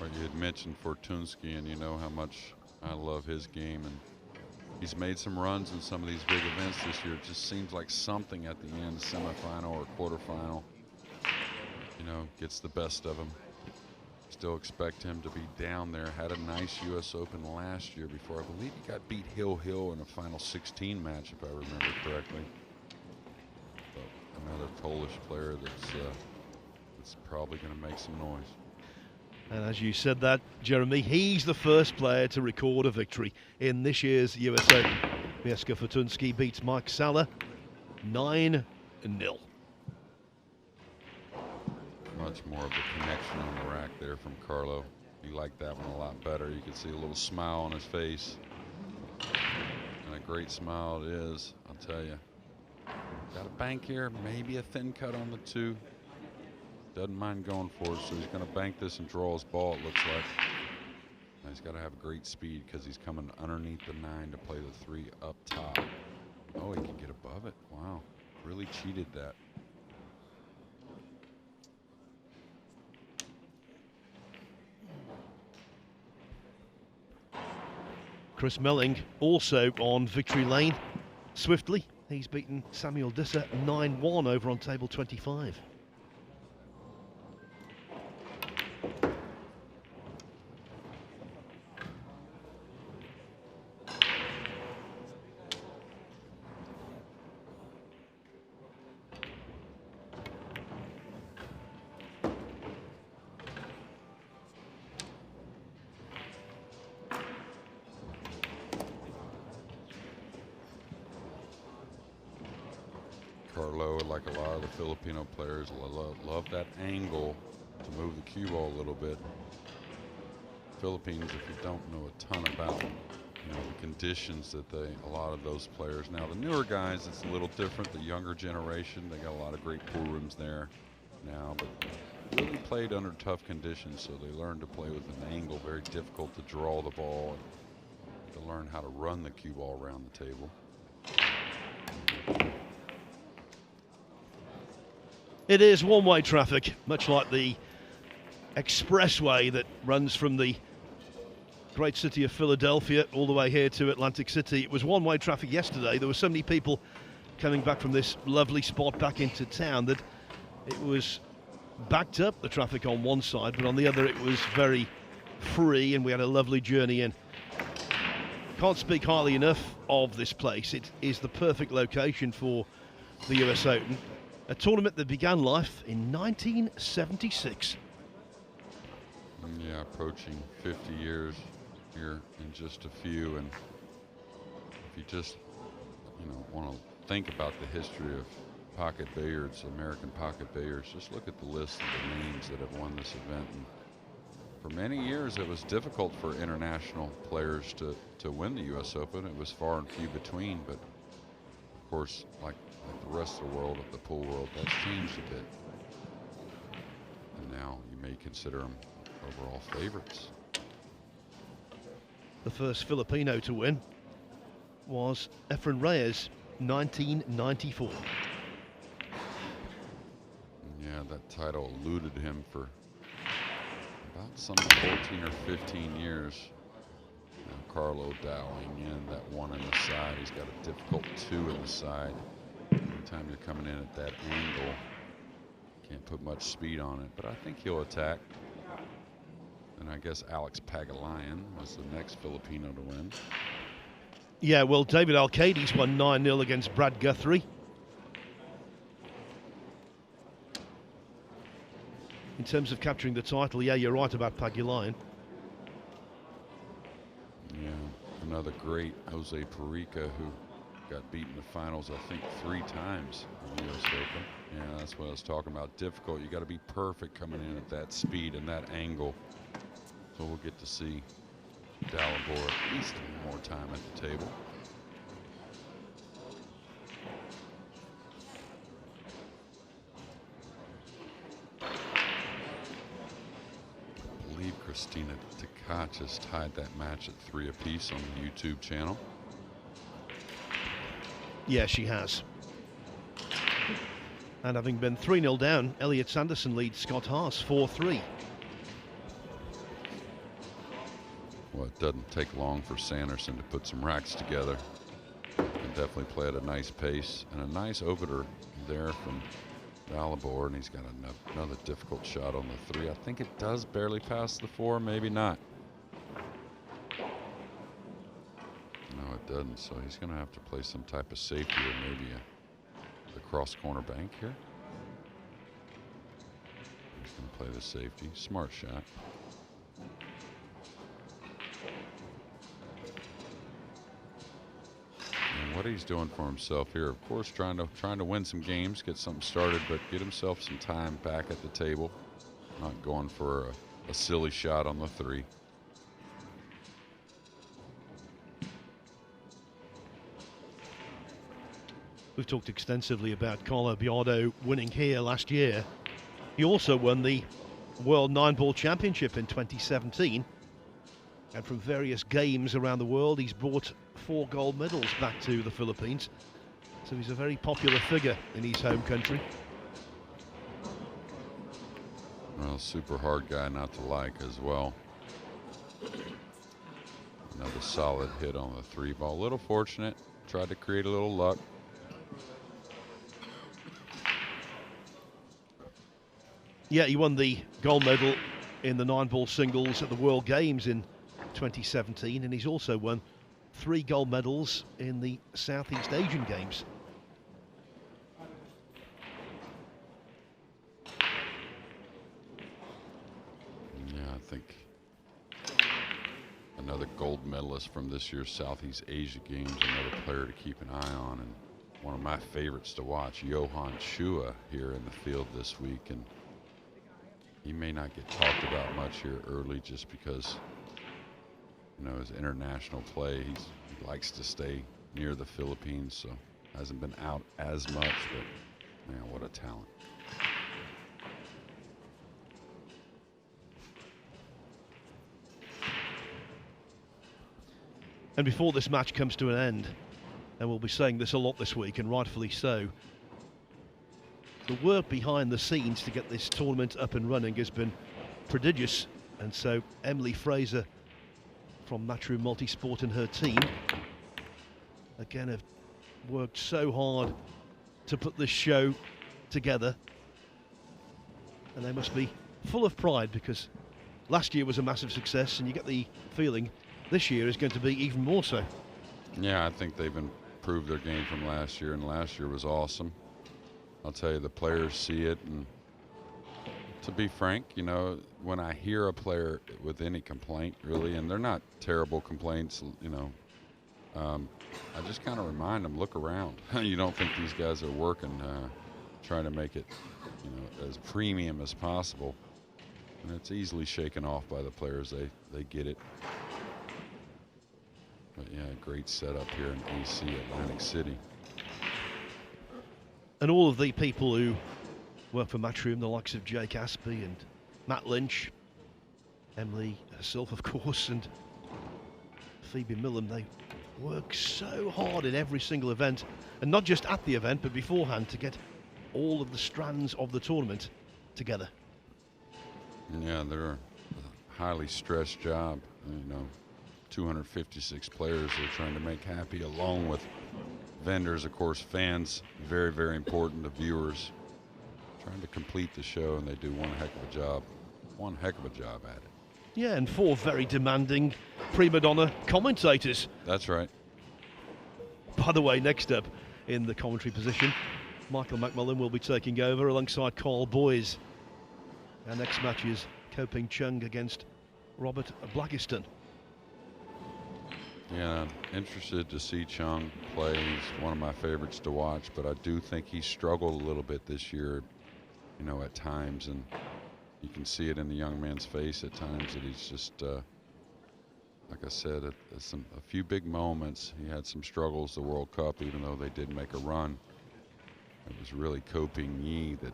Well, you had mentioned Fortunsky, and you know how much I love his game, and he's made some runs in some of these big events this year. It just seems like something at the end, semifinal or quarterfinal, you know, gets the best of him. Still expect him to be down there. Had a nice U.S. Open last year before, I believe he got beat Hill in a final 16 match, if I remember correctly. But another Polish player that's probably going to make some noise. And as you said that, Jeremy, he's the first player to record a victory in this year's US Open. Mieszko Fortuński beats Mike Salla 9-0. Much more of a connection on the rack there from Carlo. He liked that one a lot better. You can see a little smile on his face. And a great smile it is, I'll tell you. Got a bank here, maybe a thin cut on the 2. Doesn't mind going for it, so he's going to bank this and draw his ball, it looks like. Now he's got to have great speed because he's coming underneath the 9 to play the 3 up top. Oh, he can get above it. Wow, really cheated that. Chris Melling also on victory lane swiftly. He's beaten Samuel Disser 9-1 over on table 25. Carlo, like a lot of the Filipino players, love that angle to move the cue ball a little bit. Philippines, if you don't know a ton about them, you know, the conditions that a lot of those players. Now the newer guys, it's a little different. The younger generation, they got a lot of great pool rooms there now, but really played under tough conditions, so they learned to play with an angle, very difficult to draw the ball, and to learn how to run the cue ball around the table. It is one-way traffic, much like the expressway that runs from the great city of Philadelphia all the way here to Atlantic City. It was one-way traffic yesterday. There were so many people coming back from this lovely spot back into town that it was backed up, the traffic on one side, but on the other it was very free, and we had a lovely journey in. Can't speak highly enough of this place. It is the perfect location for the US Open, a tournament that began life in 1976. Yeah, approaching 50 years here in just a few, and if you just, you know, want to think about the history of pocket billiards, American pocket billiards, just look at the list of the names that have won this event. And for many years, it was difficult for international players to win the U.S. Open. It was far and few between, but of course, like the rest of the world, of the pool world, that's changed a bit. And now you may consider them overall favorites. The first Filipino to win was Efren Reyes, 1994. Yeah, that title eluded him for about some 14 or 15 years. Now Carlo dialing in that one on the side. He's got a difficult two in the side. Anytime you're coming in at that angle, can't put much speed on it, but I think he'll attack. And I guess Alex Pagulayan was the next Filipino to win. Yeah, well, David Alcades won 9-0 against Brad Guthrie. In terms of capturing the title, yeah, you're right about Pagulayan. Yeah, another great Jose Perica, who got beaten in the finals, I think, 3 times in the US Open. Yeah, that's what I was talking about. Difficult. You got to be perfect coming in at that speed and that angle. So we'll get to see Dalibor at least more time at the table. I believe Christina Tkach has tied that match at 3 apiece on the YouTube channel. Yeah, she has. And having been 3-0 down, Elliot Sanderson leads Scott Haas 4-3. Well, it doesn't take long for Sanderson to put some racks together. And definitely play at a nice pace. And a nice opener there from Dalibor. And he's got another difficult shot on the 3. I think it does barely pass the 4, maybe not. No, it doesn't. So he's going to have to play some type of safety, or maybe the cross corner bank here. He's going to play the safety. Smart shot. And what he's doing for himself here, of course, trying to win some games, get something started, but get himself some time back at the table. Not going for a silly shot on the 3. We've talked extensively about Carlo Biado winning here last year. He also won the World 9-Ball Championship in 2017. And from various games around the world, he's brought 4 gold medals back to the Philippines. So he's a very popular figure in his home country. Well, super hard guy not to like as well. Another solid hit on the 3 ball. A little fortunate. Tried to create a little luck. Yeah, he won the gold medal in the 9-ball singles at the World Games in 2017, and he's also won 3 gold medals in the Southeast Asian Games. Yeah, I think another gold medalist from this year's Southeast Asia Games, another player to keep an eye on, and one of my favorites to watch, Johan Chua, here in the field this week. And he may not get talked about much here early just because you know, his international play. He likes to stay near the Philippines, so hasn't been out as much, but man, what a talent. And before this match comes to an end, and we'll be saying this a lot this week, and rightfully so, the work behind the scenes to get this tournament up and running has been prodigious. And so Emily Fraser from Matchroom Multi Sport and her team, again, have worked so hard to put this show together. And they must be full of pride, because last year was a massive success, and you get the feeling this year is going to be even more so. Yeah, I think they've improved their game from last year, and last year was awesome. I'll tell you, the players see it, and to be frank, you know, when I hear a player with any complaint, really, and they're not terrible complaints, you know, I just kind of remind them, look around. You don't think these guys are working, trying to make it, you know, as premium as possible, and it's easily shaken off by the players. They get it. But yeah, great setup here in AC, Atlantic City. And all of the people who work for Matchroom, the likes of Jake Aspey and Matt Lynch, Emily herself, of course, and Phoebe Millam, they work so hard in every single event, and not just at the event, but beforehand, to get all of the strands of the tournament together. Yeah, they're a highly stressed job, you know. 256 players they're trying to make happy, along with vendors, of course, fans, very, very important, the viewers, trying to complete the show, and they do one heck of a job at it. Yeah, and 4 very demanding prima donna commentators. That's right. By the way, next up in the commentary position, Michael McMullen will be taking over alongside Carl Boyes. Our next match is Koping Chung against Robert Blackiston. Yeah, I'm interested to see Chung play. He's one of my favorites to watch, but I do think he struggled a little bit this year, you know, at times, and you can see it in the young man's face at times that he's just, like I said, a few big moments. He had some struggles the World Cup, even though they did make a run. It was really Koping Yi that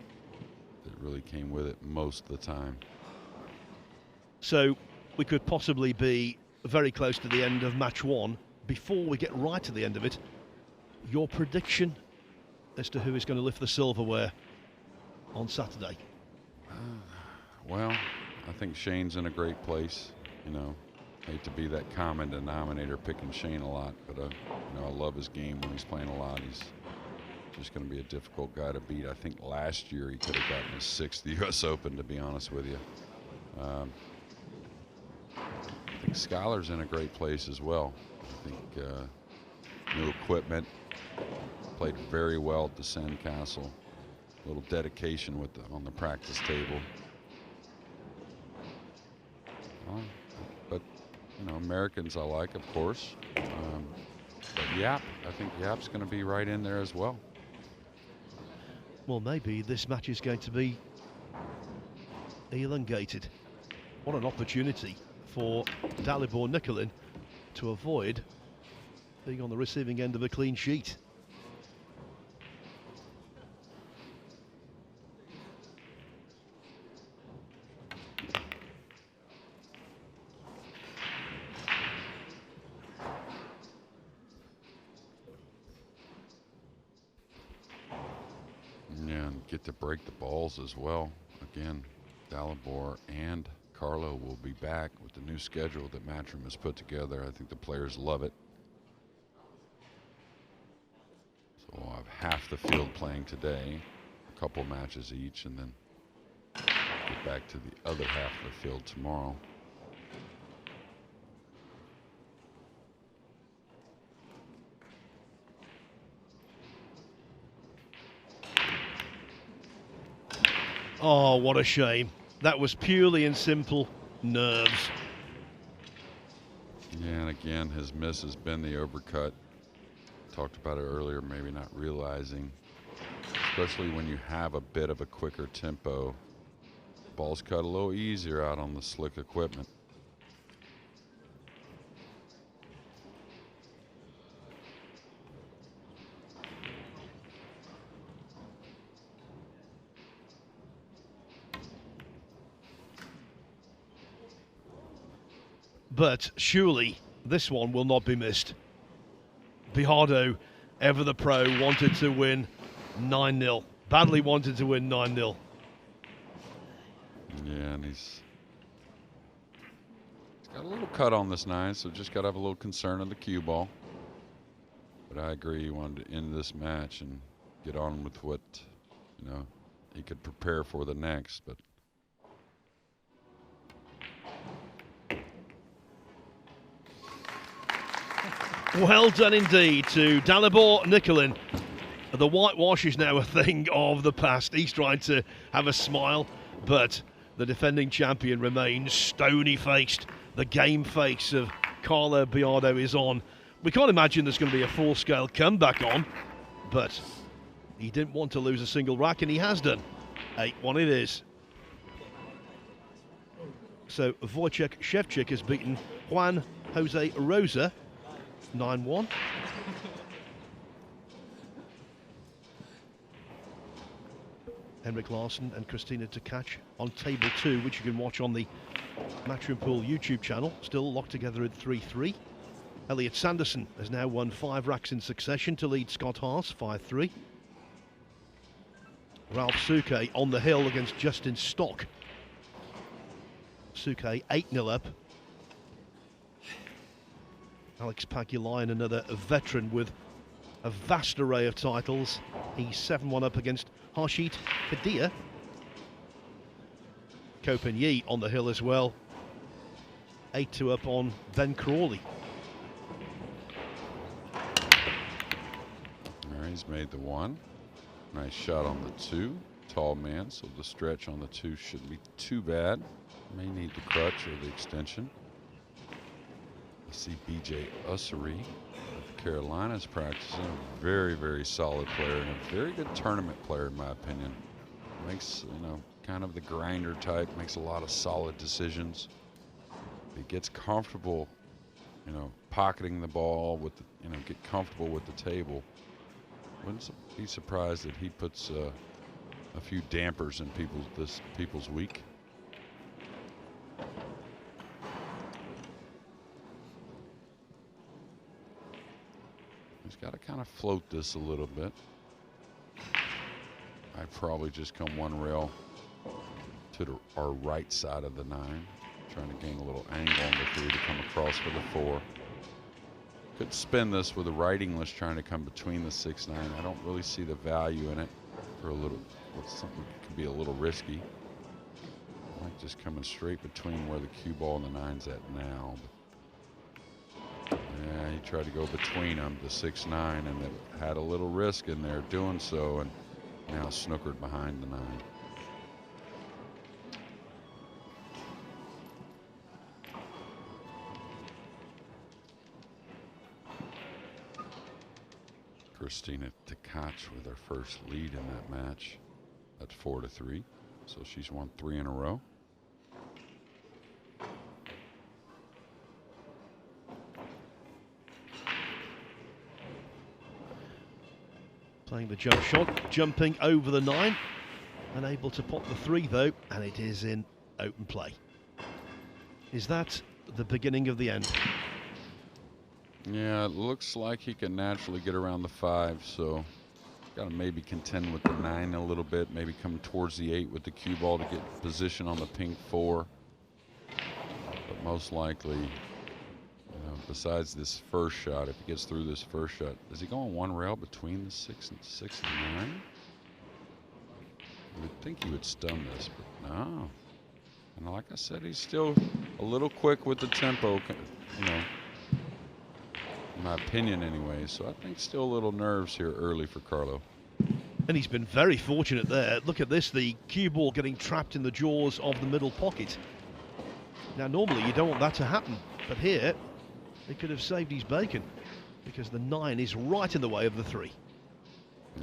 really came with it most of the time. So we could possibly be very close to the end of match 1. Before we get right to the end of it, your prediction as to who is going to lift the silverware on Saturday? Well, I think Shane's in a great place. You know, hate to be that common denominator picking Shane a lot, but you know, I love his game when he's playing a lot. He's just going to be a difficult guy to beat. I think last year he could have gotten his 6th U.S. Open, to be honest with you. I think Skylar's in a great place as well. I think new equipment, played very well at the Sandcastle. A little dedication with on the practice table. But you know, Americans I like, of course. But Yap, I think Yap's going to be right in there as well. Well, maybe this match is going to be elongated. What an opportunity for Dalibor Nikolin to avoid being on the receiving end of a clean sheet. Yeah, and get to break the balls as well. Again, Dalibor and Carlo will be back with the new schedule that Matchroom has put together. I think the players love it. So we'll have half the field playing today, a couple matches each, and then get back to the other half of the field tomorrow. Oh, what a shame. That was purely and simple nerves. Yeah, and again, his miss has been the overcut. Talked about it earlier, maybe not realizing, especially when you have a bit of a quicker tempo. Ball's cut a little easier out on the slick equipment. but surely this one will not be missed. Biado, ever the pro, wanted to win 9-0. Badly wanted to win 9-0. Yeah, and he's got a little cut on this 9, so just got to have a little concern on the cue ball. But I agree, he wanted to end this match and get on with what, you know, he could prepare for the next. But well done indeed to Dalibor Nikolin. The whitewash is now a thing of the past. He's trying to have a smile, but the defending champion remains stony-faced. The game face of Carlo Biado is on. We can't imagine there's going to be a full-scale comeback on, but he didn't want to lose a single rack, and he has done. 8-1 it is. So Wojciech Szewczyk has beaten Juan Jose Rosa 9-1. Henrik Larsson and Christina Tkach on table 2, which you can watch on the Matchroom Pool YouTube channel, still locked together at 3-3. Elliot Sanderson has now won 5 racks in succession to lead Scott Haas 5-3. Ralph Suke on the hill against Justin Stock. Suke 8-0 up. Alex Pagulayan, another veteran with a vast array of titles. He's 7-1 up against Harshit Kadir. Copen Yi on the hill as well. 8-2 up on Ben Crawley. all right, he's made the 1. Nice shot on the 2. Tall man, so the stretch on the 2 shouldn't be too bad. May need the crutch or the extension. I see BJ Ussery of Carolina's practicing. A very, very solid player and a very good tournament player in my opinion. Makes, you know, kind of the grinder type, makes a lot of solid decisions. He gets comfortable, you know, pocketing the ball with the, you know, get comfortable with the table. Wouldn't be surprised that he puts a few dampers in people's week. He's got to kind of float this a little bit. I'd probably just come 1 rail to our right side of the 9, trying to gain a little angle on the 3 to come across for the 4. Could spin this with a right English trying to come between the 6-9. I don't really see the value in it for a little, something that could be a little risky. I like just coming straight between where the cue ball and the 9's at now. But yeah, he tried to go between them, the 6-9, and it had a little risk in there doing so, and now snookered behind the 9. Christina Tkach with her first lead in that match at 4-3. So she's won 3 in a row. Playing the jump shot, jumping over the 9. Unable to pop the 3 though, and it is in open play. Is that the beginning of the end? Yeah, it looks like he can naturally get around the 5, so got to maybe contend with the 9 a little bit, maybe come towards the 8 with the cue ball to get position on the pink 4. But most likely, you know, besides this first shot, if he gets through this first shot, is he going 1 rail between the 6 and 9? You would think he would stun this, but no. And like I said, he's still a little quick with the tempo, you know. In my opinion anyway, so I think still a little nerves here early for Carlo. And he's been very fortunate there. Look at this, the cue ball getting trapped in the jaws of the middle pocket. Now normally you don't want that to happen, but here he could have saved his bacon because the 9 is right in the way of the 3.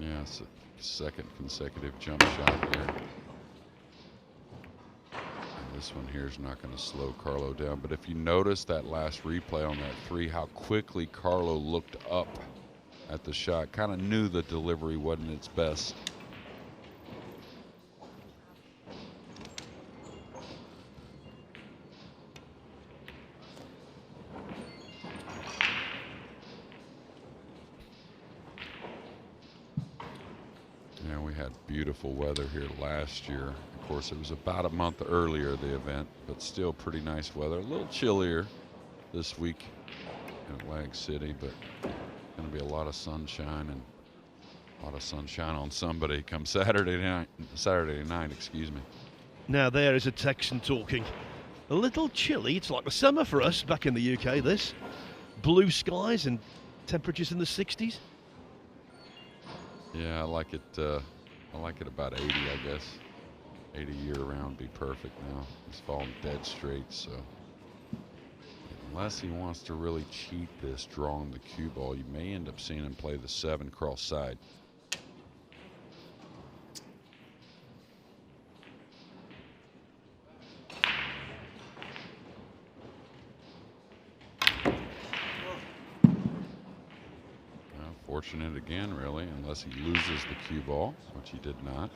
Yeah, it's a second consecutive jump shot here. This one here is not going to slow Carlo down, but if you notice that last replay on that 3, how quickly Carlo looked up at the shot, kind of knew the delivery wasn't its best. You know, we had beautiful weather here last year. Of course, it was about a month earlier, the event, but still pretty nice weather. A little chillier this week in Atlantic City, but going to be a lot of sunshine, and a lot of sunshine on somebody come Saturday night, excuse me. Now there is a Texan talking. A little chilly. It's like the summer for us back in the UK, this. Blue skies and temperatures in the 60s. Yeah, I like it about 80, I guess. 80 year-round would be perfect now. He's falling dead straight, so unless he wants to really cheat this drawing the cue ball, you may end up seeing him play the 7 cross side. Fortunate again, really, unless he loses the cue ball, which he did not.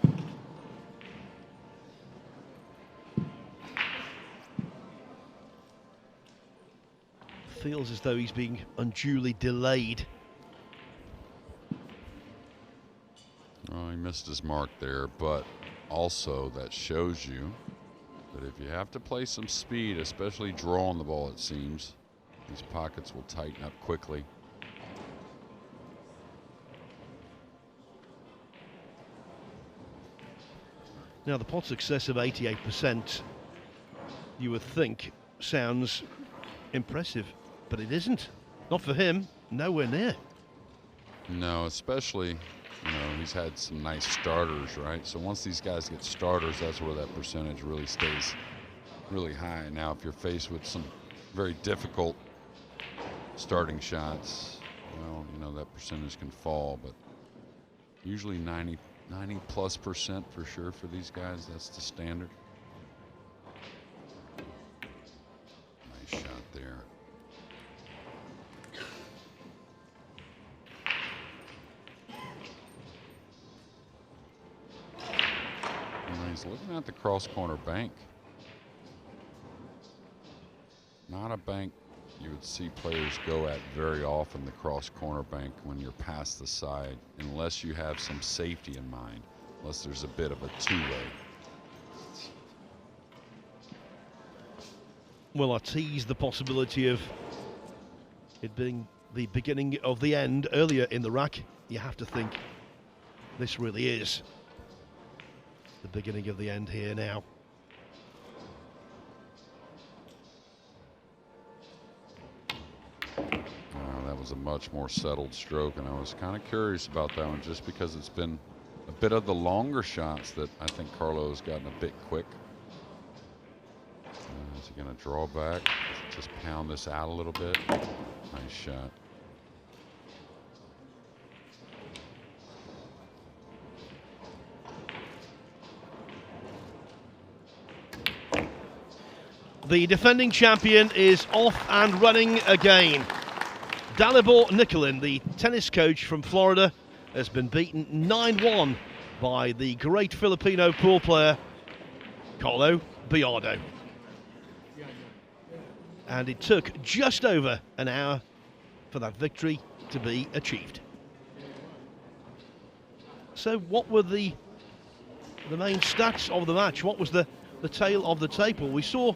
Feels as though he's being unduly delayed. Oh, he missed his mark there, but also that shows you that if you have to play some speed, especially drawing the ball, it seems, these pockets will tighten up quickly. Now the pot success of 88%, you would think, sounds impressive, but it isn't. Not for him, nowhere near. No, especially, you know, he's had some nice starters, right? So once these guys get starters, that's where that percentage really stays really high. Now, if you're faced with some very difficult starting shots, well, you know, that percentage can fall, but usually 90+% for sure for these guys. That's the standard. Nice shot there. And he's looking at the cross corner bank. Not a bank you would see players go at very often, the cross corner bank, when you're past the side, unless you have some safety in mind, unless there's a bit of a two-way. Well, I teased the possibility of it being the beginning of the end earlier in the rack. You have to think this really is the beginning of the end here now. That was a much more settled stroke, and I was kind of curious about that one just because it's been a bit of the longer shots that I think Carlo has gotten a bit quick. Is he going to draw back? Just pound this out a little bit. Nice shot. The defending champion is off and running again. Dalibor Nikolin, the tennis coach from Florida, has been beaten 9-1 by the great Filipino pool player, Carlo Biado. And it took just over an hour for that victory to be achieved. So what were the main stats of the match? What was the tale of the tape? Well, we saw